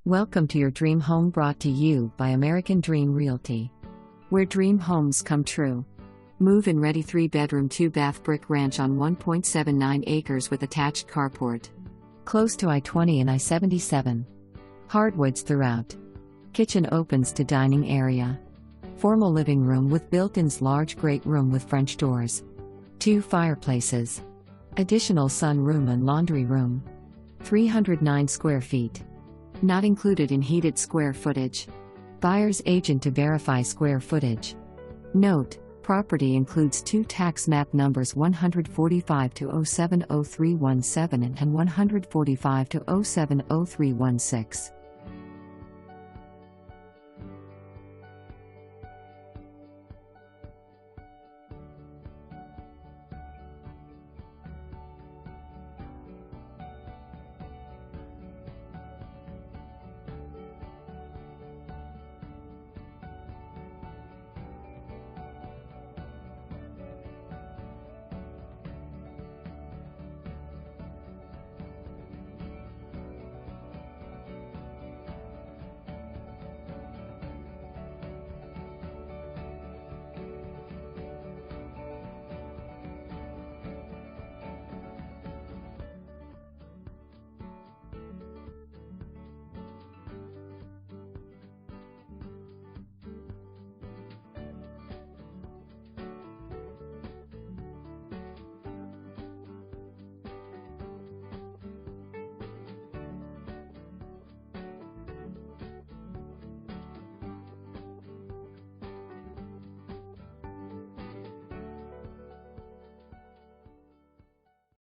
Welcome to your dream home, brought to you by American Dream Realty, where dream homes come true. Move-in ready 3-bedroom 2-bath brick ranch on 1.79 acres with attached carport. Close to I-20 and I-77. Hardwoods throughout. Kitchen opens to dining area. Formal living room with built-ins, large great room with French doors. 2 fireplaces. Additional sun room and laundry room. 309 square feet. Not included in heated square footage. Buyer's agent to verify square footage. Note: property includes 2 tax map numbers 145 to 070317 and 145 to 070316.